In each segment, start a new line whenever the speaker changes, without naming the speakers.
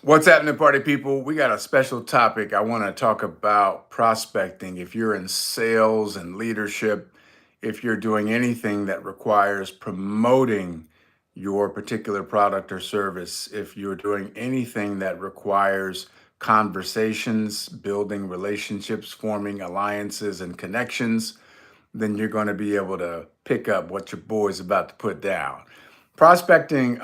What's happening, party people? We got a special topic. I want to talk about prospecting. If you're in sales and leadership, if you're doing anything that requires promoting your particular product or service, if you're doing anything that requires conversations, building relationships, forming alliances and connections, then you're going to be able to pick up what your boy's about to put down. Prospecting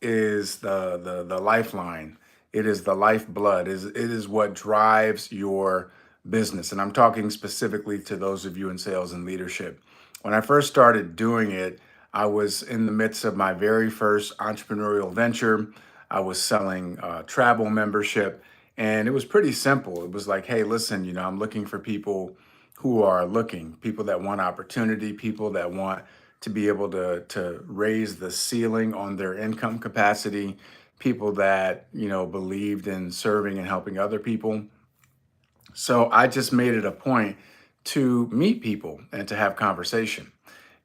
is the lifeline. It is the lifeblood. It is what drives your business. And I'm talking specifically to those of you in sales and leadership. When I first started doing it, I was in the midst of my very first entrepreneurial venture. I was selling travel membership, and it was pretty simple. It was like, hey, listen, I'm looking for people who are looking, people that want opportunity, people that want to be able to raise the ceiling on their income capacity, people that, believed in serving and helping other people. So I just made it a point to meet people and to have conversation.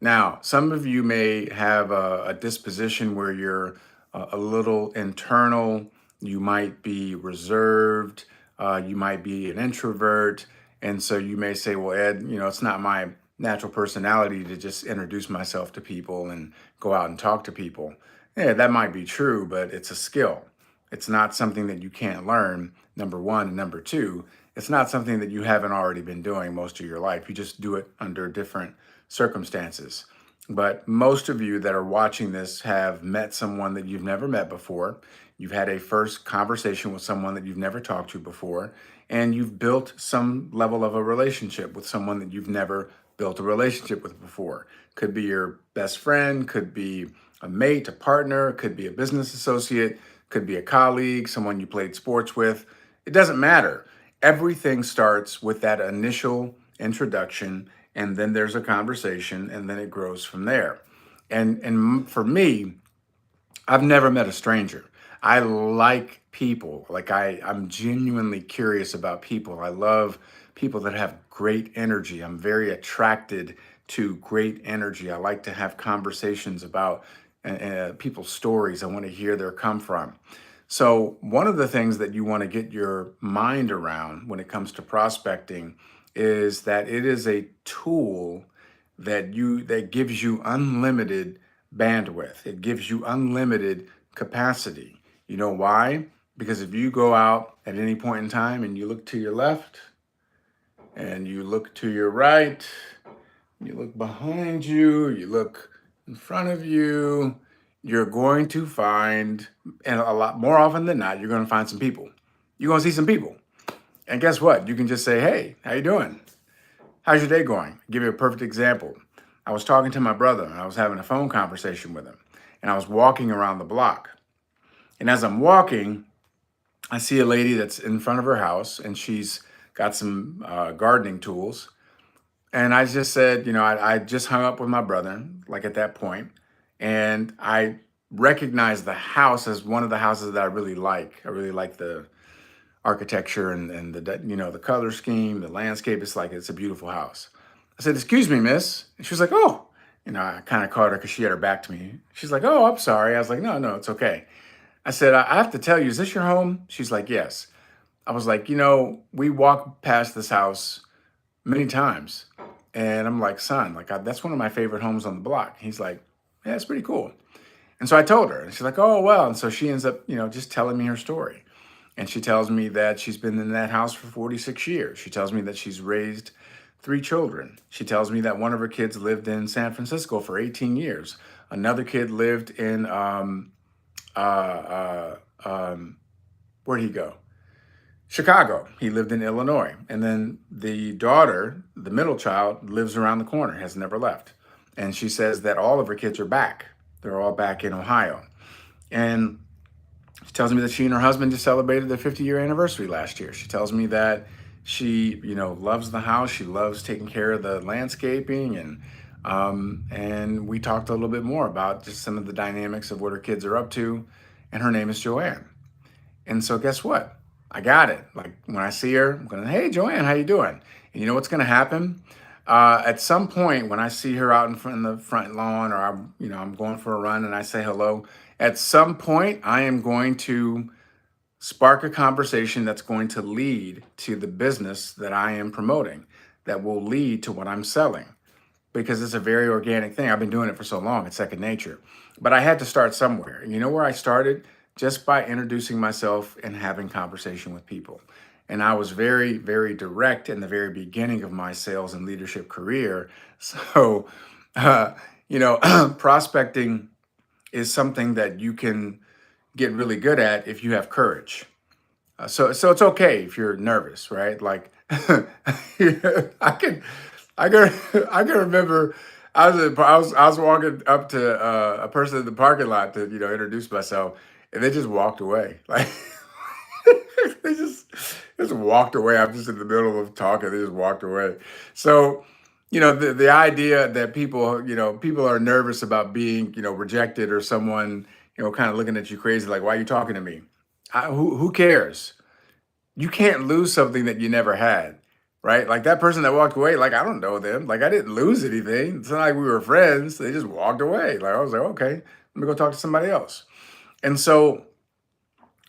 Now, some of you may have a disposition where you're a little internal, you might be reserved, you might be an introvert. And so you may say, well, Ed, it's not my natural personality to just introduce myself to people and go out and talk to people. Yeah, that might be true, but it's a skill. It's not something that you can't learn, number one. And number two, it's not something that you haven't already been doing most of your life. You just do it under different circumstances. But most of you that are watching this have met someone that you've never met before. You've had a first conversation with someone that you've never talked to before, and you've built some level of a relationship with someone that you've never built a relationship with before. Could be your best friend, could be a mate, a partner, could be a business associate, could be a colleague, someone you played sports with. It doesn't matter. Everything starts with that initial introduction, and then there's a conversation, and then it grows from there. And for me, I've never met a stranger. I like people. Like I'm genuinely curious about people. I love people that have great energy. I'm very attracted to great energy. I like to have conversations about people's stories. I want to hear their come from. So one of the things that you want to get your mind around when it comes to prospecting is that it is a tool that gives you unlimited bandwidth. It gives you unlimited capacity. You know why? Because if you go out at any point in time and you look to your left and you look to your right, you look behind you, you look in front of you, you're going to find, and a lot more often than not, you're going to find some people. You're going to see some people. And guess what? You can just say, hey, how you doing? How's your day going? I'll give you a perfect example. I was talking to my brother and I was having a phone conversation with him, and I was walking around the block. And as I'm walking, I see a lady that's in front of her house and she's got some gardening tools. And I just said, I just hung up with my brother, like at that point, and I recognized the house as one of the houses that I really like. I really like the architecture and the color scheme, the landscape. It's a beautiful house. I said, "Excuse me, miss." And she was like, "Oh," I kind of caught her because she had her back to me. She's like, "Oh, I'm sorry." I was like, "No, no, it's okay." I said, I have to tell you, is this your home?" She's like, "Yes." I was like, we walk past this house many times. And I'm like, son, that's one of my favorite homes on the block. He's like, yeah, it's pretty cool. And so I told her, and she's like, oh, well. And so she ends up, just telling me her story. And she tells me that she's been in that house for 46 years. She tells me that she's raised three children. She tells me that one of her kids lived in San Francisco for 18 years. Another kid lived in, uh, where'd he go? Chicago. He lived in Illinois. And then the daughter, the middle child, lives around the corner, has never left. And she says that all of her kids are back. They're all back in Ohio. And she tells me that she and her husband just celebrated their 50-year anniversary last year. She tells me that she, loves the house. She loves taking care of the landscaping, and we talked a little bit more about just some of the dynamics of what her kids are up to. And her name is Joanne. And so guess what? I got it. Like when I see her, I'm going, hey, Joanne, how you doing? And you know what's going to happen? At some point when I see her out in the front lawn, or I'm going for a run and I say hello, at some point I am going to Spark a conversation that's going to lead to the business that I am promoting, that will lead to what I'm selling, because it's a very organic thing. I've been doing it for so long, it's second nature. But I had to start somewhere. And you know where I started? Just by introducing myself and having conversation with people. And I was very, very direct in the very beginning of my sales and leadership career. So, uh, prospecting is something that you can get really good at if you have courage. So it's okay if you're nervous, right? Like I can I can I can remember I was walking up to a person in the parking lot to introduce myself, and they just walked away. Like they just walked away. I'm just in the middle of talking. They just walked away. So the idea that people are nervous about being rejected, or someone kind of looking at you crazy, like, why are you talking to me? Who cares? You can't lose something that you never had, right? Like that person that walked away, like I don't know them. Like I didn't lose anything. It's not like we were friends. They just walked away. Like I was like, okay, let me go talk to somebody else. And so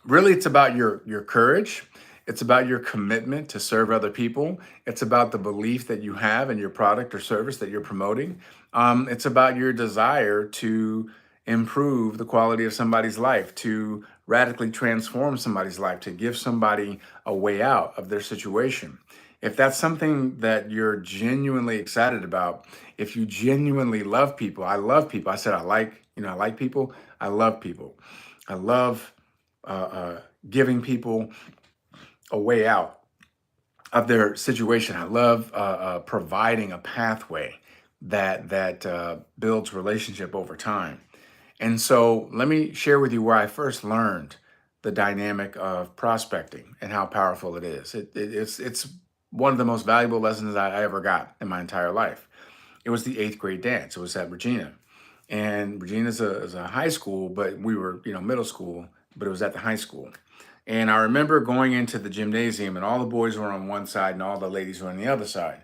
really it's about your courage. It's about your commitment to serve other people. It's about the belief that you have in your product or service that you're promoting. It's about your desire to improve the quality of somebody's life, to radically transform somebody's life, to give somebody a way out of their situation. If that's something that you're genuinely excited about, if you genuinely love people, I love people. I said I like people. I love people. I love uh, uh, giving people a way out of their situation. I love providing a pathway that builds relationship over time. And so, let me share with you where I first learned the dynamic of prospecting and how powerful it is. It's one of the most valuable lessons I ever got in my entire life. It was the eighth grade dance. It was at Regina, and Regina's is a high school, but we were middle school, but it was at the high school. And I remember going into the gymnasium, and all the boys were on one side and all the ladies were on the other side.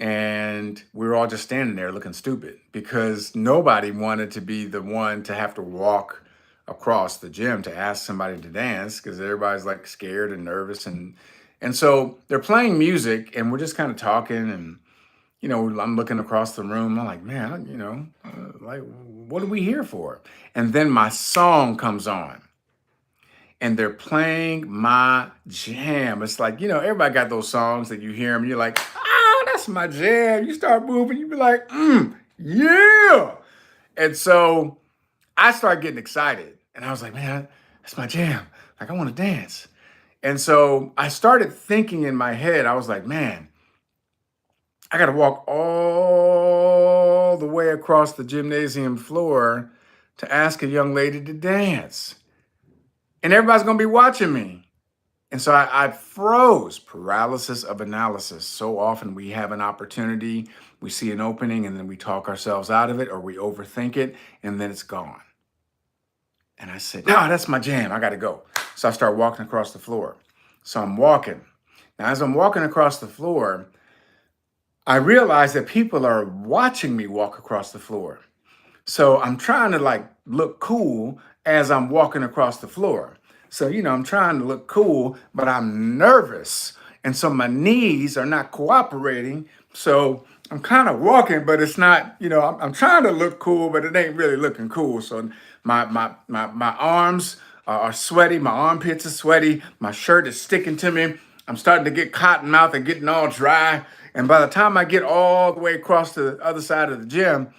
And we were all just standing there looking stupid because nobody wanted to be the one to have to walk across the gym to ask somebody to dance, because everybody's like scared and nervous. And so they're playing music and we're just kind of talking, and I'm looking across the room. I'm like, man, like, what are we here for? And then my song comes on and they're playing my jam. It's like, everybody got those songs that you hear them, and you're like, oh, that's my jam. You start moving, you be like, yeah. And so I started getting excited. And I was like, man, that's my jam. Like, I want to dance. And so I started thinking in my head, I was like, man, I got to walk all the way across the gymnasium floor to ask a young lady to dance. And everybody's going to be watching me. And so I froze, paralysis of analysis. So often we have an opportunity, we see an opening, and then we talk ourselves out of it, or we overthink it, and then it's gone. And I said, no, that's my jam. I got to go. So I start walking across the floor. So I'm walking. Now, as I'm walking across the floor, I realize that people are watching me walk across the floor. So I'm trying to like look cool as I'm walking across the floor. So, I'm trying to look cool, but I'm nervous. And so my knees are not cooperating. So I'm kind of walking, but it's not, I'm trying to look cool, but it ain't really looking cool. So my arms are sweaty. My armpits are sweaty. My shirt is sticking to me. I'm starting to get cotton mouth and getting all dry. And by the time I get all the way across to the other side of the gym,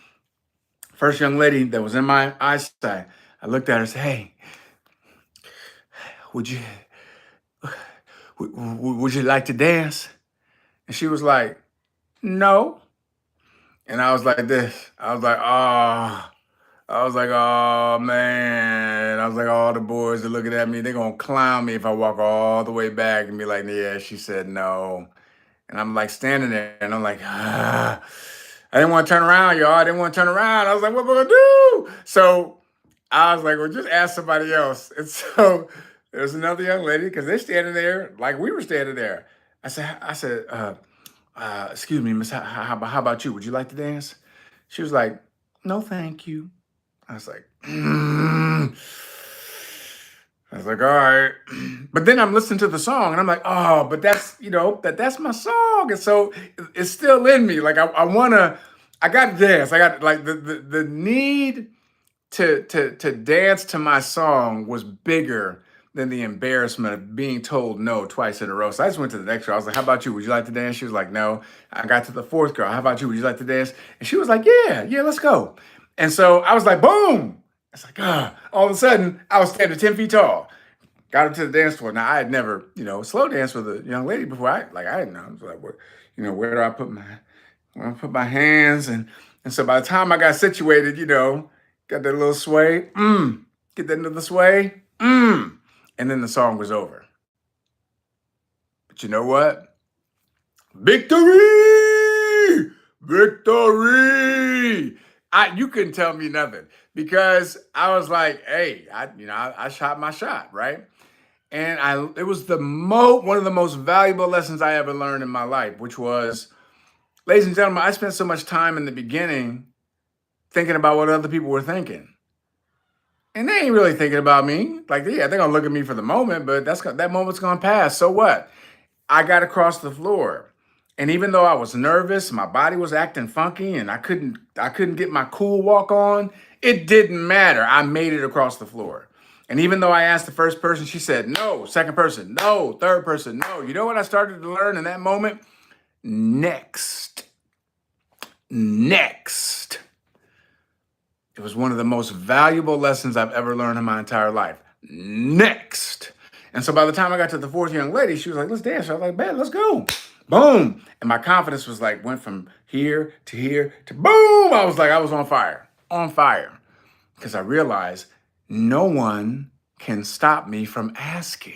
first young lady that was in my eyesight, I looked at her and said, hey, would you would you like to dance? And she was like, no. And I was like this. I was like, oh man. I was like, all the boys are looking at me. They're gonna clown me if I walk all the way back and be like, yeah, she said no. And I'm like standing there and I'm like, ah. I didn't want to turn around, y'all. I didn't want to turn around. I was like, what am I gonna do? So I was like, well, just ask somebody else. And so there's another young lady, because they're standing there like we were standing there. I said, excuse me, miss, how about you? Would you like to dance? She was like, no, thank you. I was like, I was like, all right. But then I'm listening to the song and I'm like, oh, but that's, that's my song. And so it's still in me. Like I wanna, I gotta dance. I got like the need to dance to my song was bigger than the embarrassment of being told no twice in a row. So I just went to the next girl. I was like, how about you? Would you like to dance? She was like, no. I got to the fourth girl. How about you? Would you like to dance? And she was like, yeah, let's go. And so I was like, boom. It's like, all of a sudden I was standing 10 feet tall. Got her to the dance floor. Now I had never, slow danced with a young lady before. I didn't know. I was like, where do I put my hands? And so by the time I got situated, got that little sway, get that little sway, and then the song was over. But you know what? Victory! Victory! You couldn't tell me nothing because I was like, hey, I shot my shot, right? And it was one of the most valuable lessons I ever learned in my life, which was, ladies and gentlemen, I spent so much time in the beginning thinking about what other people were thinking. And they ain't really thinking about me. Like, yeah, they're gonna look at me for the moment, but that moment's gonna pass. So what? I got across the floor. And even though I was nervous, my body was acting funky and I couldn't get my cool walk on, it didn't matter. I made it across the floor. And even though I asked the first person, she said no, second person, no, third person, no. You know what I started to learn in that moment? Next. Next. It was one of the most valuable lessons I've ever learned in my entire life. Next. And so by the time I got to the fourth young lady, she was like, let's dance. I was like, man, let's go. Boom. And my confidence was like, went from here to boom. I was on fire, because I realized no one can stop me from asking.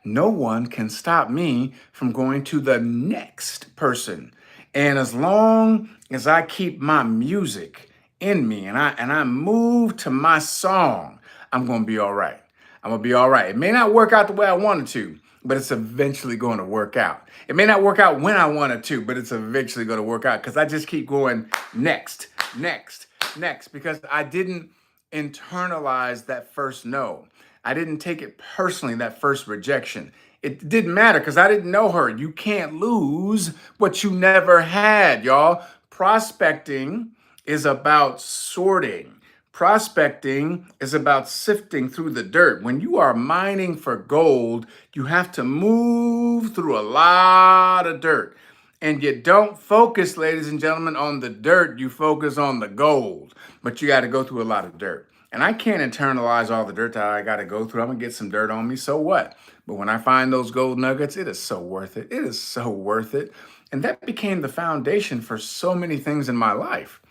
No one can stop me from going to the next person. And as long as I keep my music in me and I move to my song, I'm going to be all right. I'm going to be all right. It may not work out the way I wanted to, but it's eventually going to work out. It may not work out when I wanted to, but it's eventually going to work out because I just keep going next, because I didn't internalize that first no. I didn't take it personally, that first rejection. It didn't matter because I didn't know her. You can't lose what you never had, y'all. Prospecting is about sorting. Prospecting is about sifting through the dirt. When you are mining for gold, you have to move through a lot of dirt. And you don't focus, ladies and gentlemen, on the dirt. You focus on the gold. But you got to go through a lot of dirt. And I can't internalize all the dirt that I got to go through. I'm going to get some dirt on me. So what? But when I find those gold nuggets, it is so worth it. It is so worth it. And that became the foundation for so many things in my life.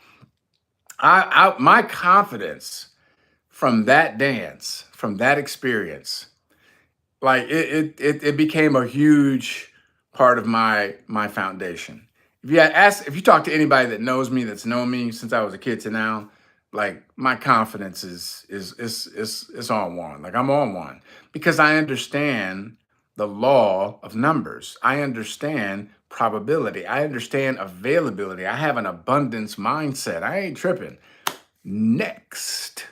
My confidence from that dance, from that experience, like it became a huge part of my foundation. If you talk to anybody that knows me, that's known me since I was a kid to now, like my confidence is on one. Like I'm on one because I understand the law of numbers. I understand probability. I understand availability. I have an abundance mindset. I ain't tripping. Next.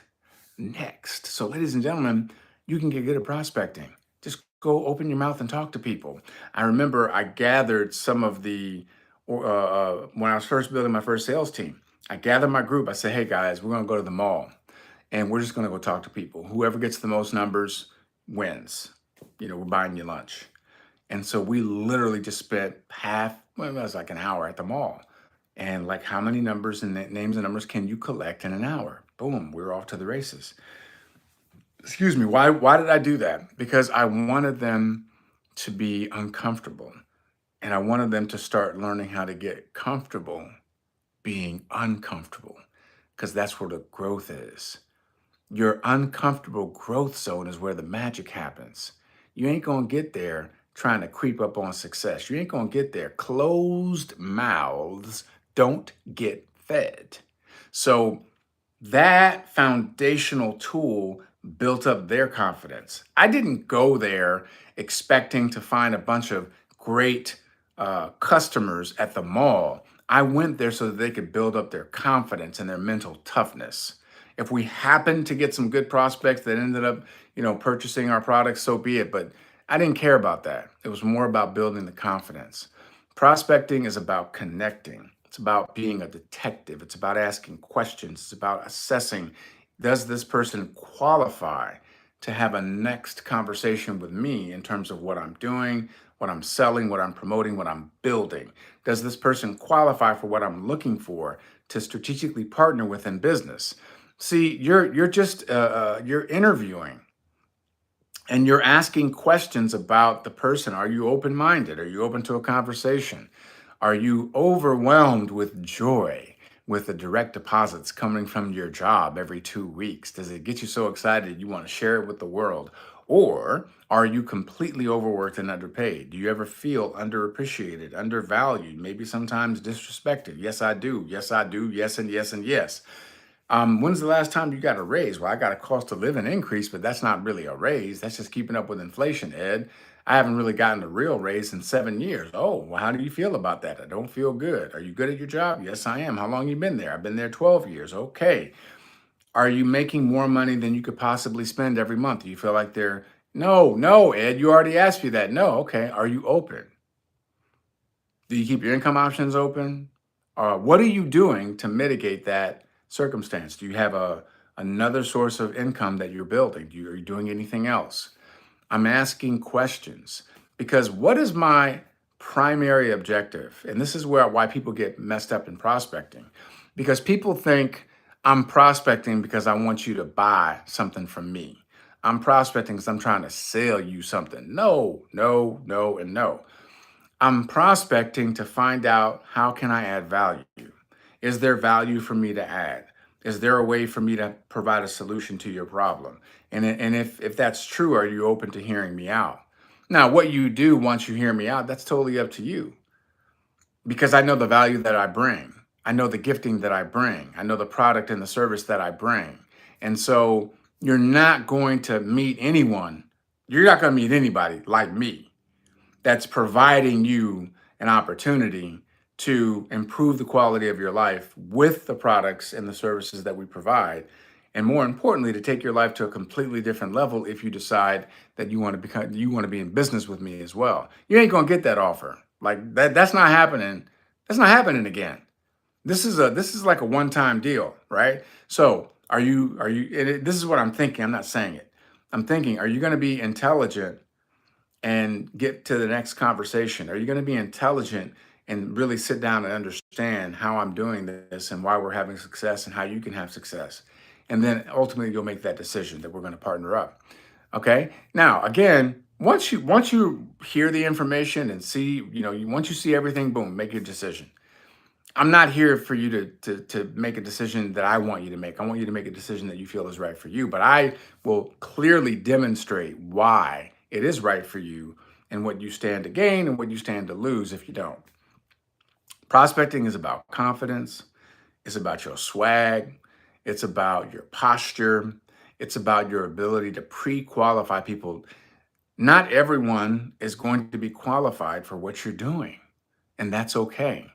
So, ladies and gentlemen, you can get good at prospecting. Just go open your mouth and talk to people. I remember I gathered some of when I was first building my first sales team, I gathered my group. I said, hey guys, we're going to go to the mall and we're just going to go talk to people. Whoever gets the most numbers wins. We're buying you lunch. And so we literally just spent it was like an hour at the mall. And like, how many numbers and names and numbers can you collect in an hour? Boom, we were off to the races. Excuse me, why did I do that? Because I wanted them to be uncomfortable. And I wanted them to start learning how to get comfortable being uncomfortable, because that's where the growth is. Your uncomfortable growth zone is where the magic happens. You ain't gonna get there trying to creep up on success. You ain't gonna get there. Closed mouths don't get fed. So that foundational tool built up their confidence. I didn't go there expecting to find a bunch of great customers at the mall. I went there so that they could build up their confidence and their mental toughness. If we happen to get some good prospects that ended up, purchasing our products, so be it. But I didn't care about that. It was more about building the confidence. Prospecting is about connecting. It's about being a detective. It's about asking questions. It's about assessing, does this person qualify to have a next conversation with me in terms of what I'm doing, what I'm selling, what I'm promoting, what I'm building? Does this person qualify for what I'm looking for to strategically partner with in business? See, you're interviewing and you're asking questions about the person. Are you open minded? Are you open to a conversation? Are you overwhelmed with joy with the direct deposits coming from your job every 2 weeks? Does it get you so excited you want to share it with the world? Or are you completely overworked and underpaid? Do you ever feel underappreciated, undervalued, maybe sometimes disrespected? Yes, I do. Yes, I do. Yes, and yes, and yes. When's the last time you got a raise? Well, I got a cost of living increase, but that's not really a raise. That's just keeping up with inflation, Ed. I haven't really gotten a real raise in 7 years. Oh, well, how do you feel about that? I don't feel good. Are you good at your job? Yes, I am. How long you been there? I've been there 12 years. Okay. Are you making more money than you could possibly spend every month? Do you feel like they're no, no, Ed, you already asked me that. No, okay. Are you open? Do you keep your income options open? What are you doing to mitigate that circumstance? Do you have another source of income that you're building? Are you doing anything else? I'm asking questions because what is my primary objective? And this is why people get messed up in prospecting, because people think I'm prospecting because I want you to buy something from me. I'm prospecting because I'm trying to sell you something. No, no, no, and no. I'm prospecting to find out, how can I add value? Is there value for me to add? Is there a way for me to provide a solution to your problem? And if that's true, are you open to hearing me out? Now, what you do once you hear me out, that's totally up to you, because I know the value that I bring. I know the gifting that I bring. I know the product and the service that I bring. And so you're not going to meet anyone. You're not going to meet anybody like me that's providing you an opportunity to improve the quality of your life with the products and the services that we provide. And more importantly, to take your life to a completely different level if you decide that you want to be in business with me as well. You ain't gonna get that offer. Like that's not happening. That's not happening again. This is like a one-time deal, right? So this is what I'm thinking. I'm not saying it. I'm thinking, are you going to be intelligent and get to the next conversation? Are you going to be intelligent and really sit down and understand how I'm doing this and why we're having success and how you can have success? And then ultimately you'll make that decision that we're going to partner up. Okay. Now, again, once you hear the information and see, once you see everything, boom, make your decision. I'm not here for you to make a decision that I want you to make. I want you to make a decision that you feel is right for you. But I will clearly demonstrate why it is right for you and what you stand to gain and what you stand to lose if you don't. Prospecting is about confidence. It's about your swag. It's about your posture. It's about your ability to pre-qualify people. Not everyone is going to be qualified for what you're doing, and that's okay.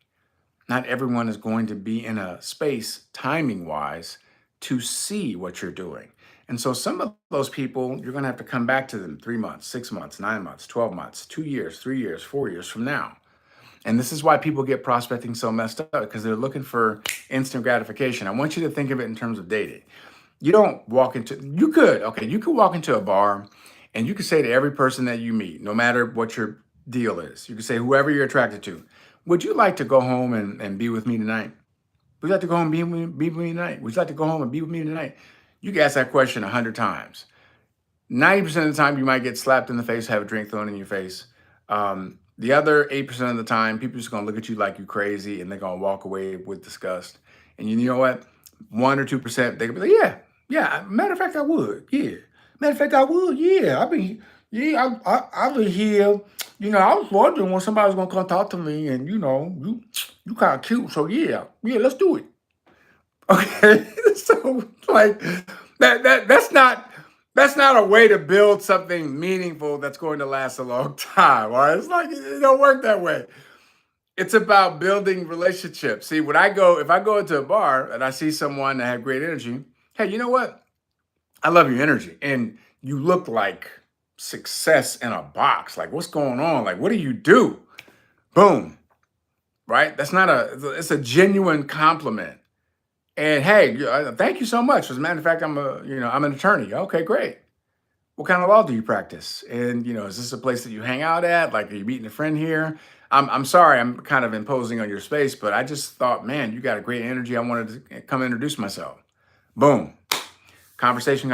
Not everyone is going to be in a space timing wise to see what you're doing. And so some of those people, you're going to have to come back to them 3 months, 6 months, 9 months, 12 months, 2 years, 3 years, 4 years from now. And this is why people get prospecting so messed up, because they're looking for instant gratification. I want you to think of it in terms of dating. You don't walk into, you could walk into a bar and you could say to every person that you meet, no matter what your deal is, you could say, whoever you're attracted to, would you like to go home and be with me tonight? Would you like to go home and be with me tonight? Would you like to go home and be with me tonight? You can ask that question 100 times. 90% of the time, you might get slapped in the face, have a drink thrown in your face. The other 8% of the time, people are just gonna look at you like you're crazy and they're gonna walk away with disgust. And you know what? 1 or 2%, they could be like, yeah, yeah. Matter of fact, I would. Yeah. Matter of fact, I would. Yeah. I've been here. I was wondering when somebody was gonna come talk to me, and you kind of cute, so yeah, yeah, let's do it. Okay, so like that's not a way to build something meaningful that's going to last a long time. All right, it's like it don't work that way. It's about building relationships. See, if I go into a bar and I see someone that had great energy, Hey, you know what? I love your energy. And you look like success in a box. Like, what's going on? Like, what do you do? Boom. Right? That's not it's a genuine compliment. And hey, thank you so much. As a matter of fact, I'm an attorney. Okay, great. What kind of law do you practice? And is this a place that you hang out at? Like, are you meeting a friend here? I'm sorry, I'm kind of imposing on your space, but I just thought, man, you got a great energy. I wanted to come introduce myself. Boom, conversation,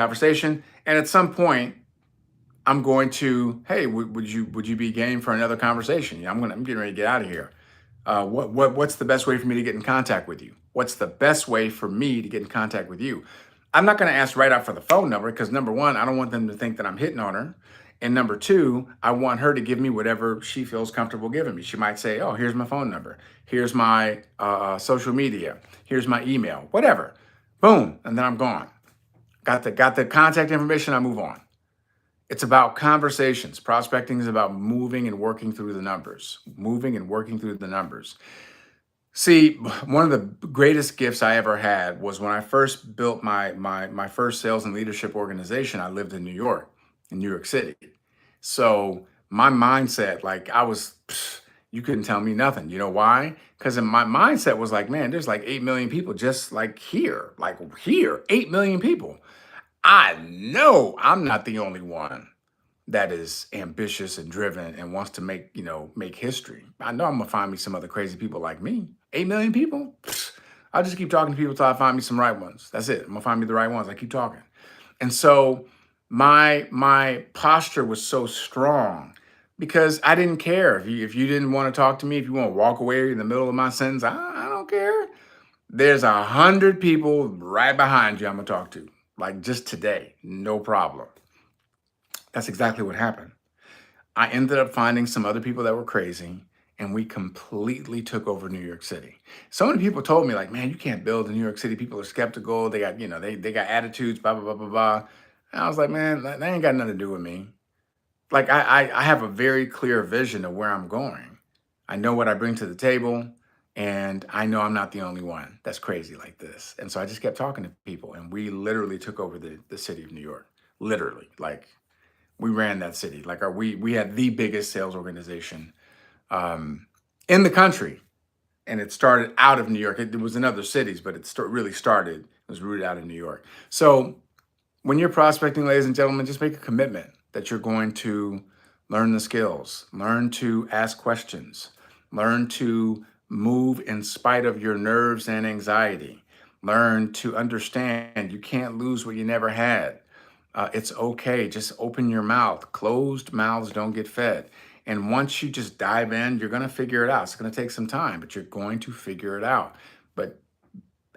and at some point, I'm going to, hey, would you be game for another conversation? Yeah, I'm getting ready to get out of here. What's the best way for me to get in contact with you? What's the best way for me to get in contact with you? I'm not going to ask right out for the phone number because number one, I don't want them to think that I'm hitting on her. And number two, I want her to give me whatever she feels comfortable giving me. She might say, oh, here's my phone number. Here's my social media. Here's my email, whatever. Boom. And then I'm gone. Got the contact information. I move on. It's about conversations. Prospecting is about moving and working through the numbers, moving and working through the numbers. See, one of the greatest gifts I ever had was when I first built my first sales and leadership organization. I lived in New York City. So my mindset, like you couldn't tell me nothing. You know why? Because my mindset was like, man, there's like 8 million people just like here, 8 million people. I know I'm not the only one that is ambitious and driven and wants to make history. I know I'm gonna find me some other crazy people like me. 8 million people. I'll just keep talking to people till I find me some right ones. That's it. I'm gonna find me the right ones. I keep talking. And so my posture was so strong because I didn't care if you didn't want to talk to me, if you want to walk away in the middle of my sentence, I don't care. There's 100 people right behind you I'm gonna talk to. Like just today, no problem. That's exactly what happened. I ended up finding some other people that were crazy, and we completely took over New York City. So many people told me, like, man, you can't build in New York City. People are skeptical. They got, they got attitudes, blah, blah, blah, blah, blah. And I was like, man, that ain't got nothing to do with me. Like, I have a very clear vision of where I'm going. I know what I bring to the table, and I know I'm not the only one that's crazy like this. And so I just kept talking to people, and we literally took over the city of New York. Literally, like we ran that city. Like we had the biggest sales organization um, in the country, and it started out of New York. It was in other cities, but really started. It was rooted out in New York. So when you're prospecting, ladies and gentlemen, just make a commitment that you're going to learn the skills, learn to ask questions, learn to move in spite of your nerves and anxiety, learn to understand you can't lose what you never had. It's okay. Just open your mouth. Closed mouths don't get fed. And once you just dive in, you're going to figure it out. It's going to take some time, but you're going to figure it out. But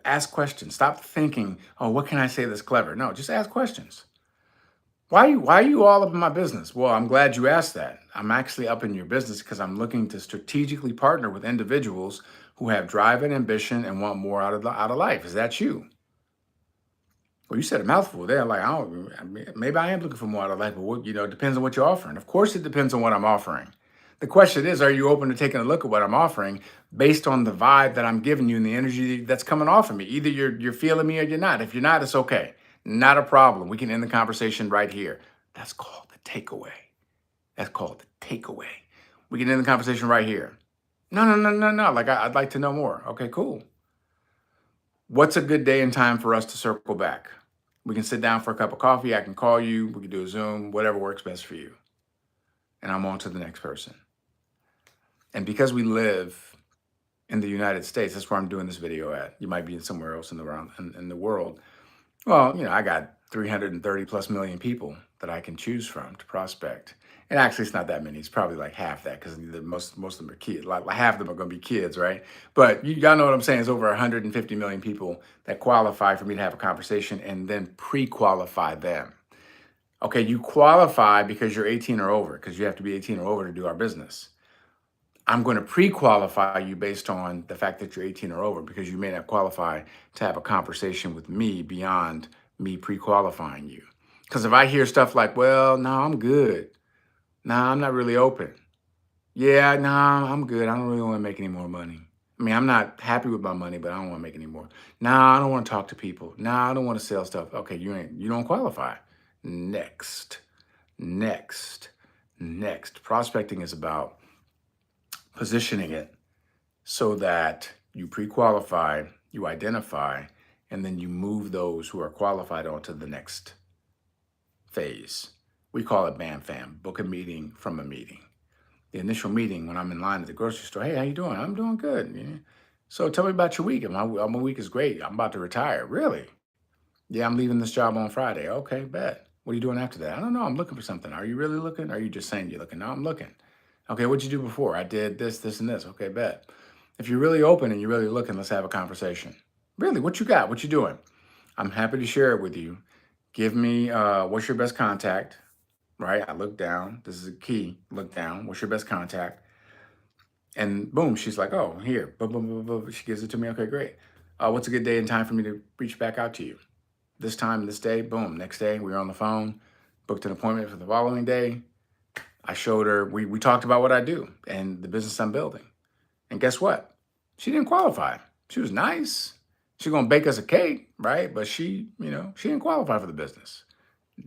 ask questions. Stop thinking, oh, what can I say that's clever? No, just ask questions. Why are you all up in my business? Well, I'm glad you asked that. I'm actually up in your business because I'm looking to strategically partner with individuals who have drive and ambition and want more out of life. Is that you? Well, you said a mouthful there. Like, I mean, maybe I am looking for more out of life, but it depends on what you're offering. Of course, it depends on what I'm offering. The question is, are you open to taking a look at what I'm offering based on the vibe that I'm giving you and the energy that's coming off of me? Either you're feeling me or you're not. If you're not, it's okay. Not a problem. We can end the conversation right here. That's called the takeaway. That's called the takeaway. We can end the conversation right here. No, no, no, no, no. Like, I'd like to know more. Okay, cool. What's a good day and time for us to circle back? We can sit down for a cup of coffee. I can call you. We can do a Zoom, whatever works best for you. And I'm on to the next person. And because we live in the United States, that's where I'm doing this video at. You might be in somewhere else in the world. Well, I got 330 plus million people that I can choose from to prospect. And actually, it's not that many. It's probably like half that because most of them are kids. Like half of them are going to be kids, right? But y'all know what I'm saying. It's over 150 million people that qualify for me to have a conversation and then pre-qualify them. Okay, you qualify because you're 18 or over, because you have to be 18 or over to do our business. I'm going to pre-qualify you based on the fact that you're 18 or over because you may not qualify to have a conversation with me beyond me pre-qualifying you. Because if I hear stuff like, well, no, I'm good. No, I'm not really open. Yeah, no, I'm good. I don't really want to make any more money. I mean, I'm not happy with my money, but I don't want to make any more. Nah, I don't want to talk to people. Nah, I don't want to sell stuff. Okay, you don't qualify. Next, next, next. Prospecting is about positioning it so that you pre-qualify, you identify, and then you move those who are qualified onto the next phase. We call it BAM FAM, book a meeting from a meeting. The initial meeting when I'm in line at the grocery store, hey, how you doing? I'm doing good. Yeah. So tell me about your week. My week is great. I'm about to retire. Really? Yeah, I'm leaving this job on Friday. Okay, bet. What are you doing after that? I don't know. I'm looking for something. Are you really looking? Or are you just saying you're looking? No, I'm looking. Okay, what'd you do before? I did this, this, and this. Okay, bet. If you're really open and you're really looking, let's have a conversation. Really, what you got? What you doing? I'm happy to share it with you. Give me what's your best contact, right? I look down. This is a key. Look down. What's your best contact? And boom, she's like, oh, here. Boom, boom, boom, boom. She gives it to me. Okay, great. What's a good day and time for me to reach back out to you? This time, this day, boom. Next day, we were on the phone, booked an appointment for the following day. I showed her, we talked about what I do and the business I'm building. And guess what? She didn't qualify. She was nice. She's going to bake us a cake, right? But she didn't qualify for the business.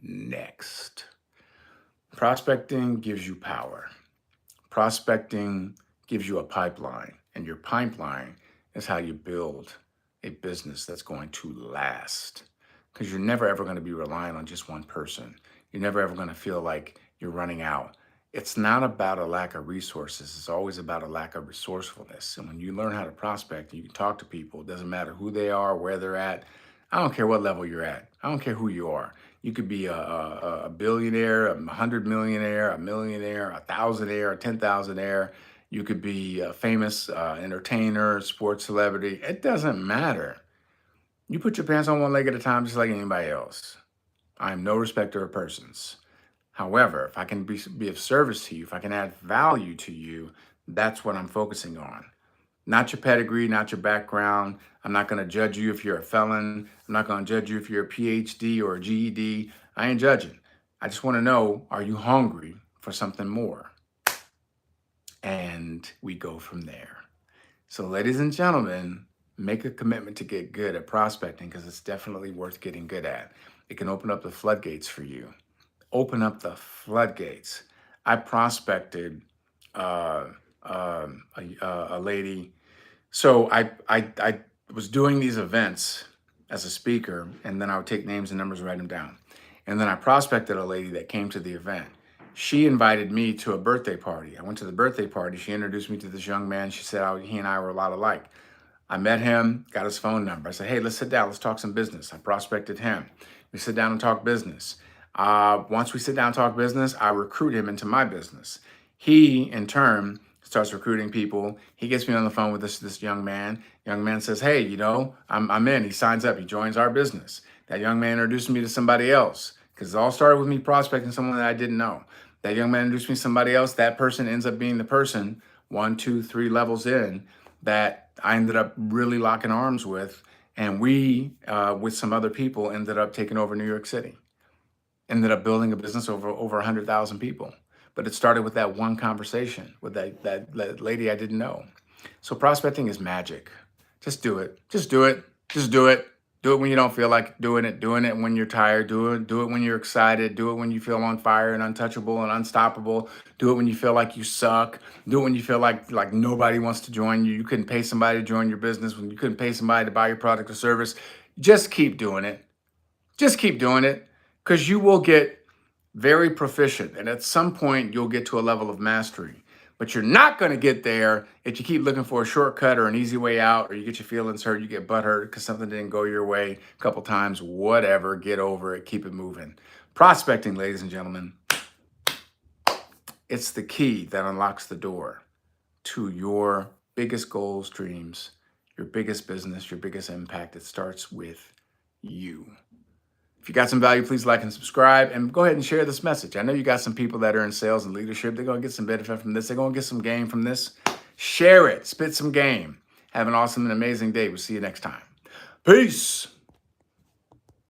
Next. Prospecting gives you power. Prospecting gives you a pipeline, and your pipeline is how you build a business that's going to last. Because you're never ever going to be relying on just one person. You're never ever going to feel like you're running out. It's not about a lack of resources. It's always about a lack of resourcefulness. And when you learn how to prospect, you can talk to people. It doesn't matter who they are, where they're at. I don't care what level you're at. I don't care who you are. You could be a billionaire, 100 millionaire, a millionaire, a thousandaire, a 10,000aire. You could be a famous entertainer, sports celebrity. It doesn't matter. You put your pants on one leg at a time, just like anybody else. I am no respecter of persons. However, if I can be of service to you, if I can add value to you, that's what I'm focusing on. Not your pedigree, not your background. I'm not going to judge you if you're a felon. I'm not going to judge you if you're a PhD or a GED. I ain't judging. I just want to know, are you hungry for something more? And we go from there. So, ladies and gentlemen, make a commitment to get good at prospecting because it's definitely worth getting good at. It can open up the floodgates for you. Open up the floodgates. I prospected a lady. So I was doing these events as a speaker, and then I would take names and numbers and write them down. And then I prospected a lady that came to the event. She invited me to a birthday party. I went to the birthday party. She introduced me to this young man. She said he and I were a lot alike. I met him, got his phone number. I said, hey, let's sit down. Let's talk some business. I prospected him. We sit down and talk business. Once we sit down and talk business, I recruit him into my business. He, in turn, starts recruiting people. He gets me on the phone with this young man. Young man says, hey, I'm in. He signs up. He joins our business. That young man introduced me to somebody else because it all started with me prospecting someone that I didn't know. That young man introduced me to somebody else. That person ends up being the person 1, 2, 3 levels in that I ended up really locking arms with. And we, with some other people, ended up taking over New York City. Ended up building a business over 100,000 people. But it started with that one conversation with that lady I didn't know. So prospecting is magic. Just do it. Just do it. Just do it. Do it when you don't feel like doing it. Doing it when you're tired. Do it when you're excited. Do it when you feel on fire and untouchable and unstoppable. Do it when you feel like you suck. Do it when you feel like nobody wants to join you. You couldn't pay somebody to join your business, when you couldn't pay somebody to buy your product or service. Just keep doing it. Just keep doing it, because you will get very proficient. And at some point, you'll get to a level of mastery. But you're not going to get there if you keep looking for a shortcut or an easy way out, or you get your feelings hurt, you get butt hurt because something didn't go your way a couple times, whatever. Get over it. Keep it moving. Prospecting, ladies and gentlemen, it's the key that unlocks the door to your biggest goals, dreams, your biggest business, your biggest impact. It starts with you. If you got some value, please like and subscribe, and go ahead and share this message. I know you got some people that are in sales and leadership. They're going to get some benefit from this. They're going to get some game from this. Share it. Spit some game. Have an awesome and amazing day. We'll see you next time. Peace.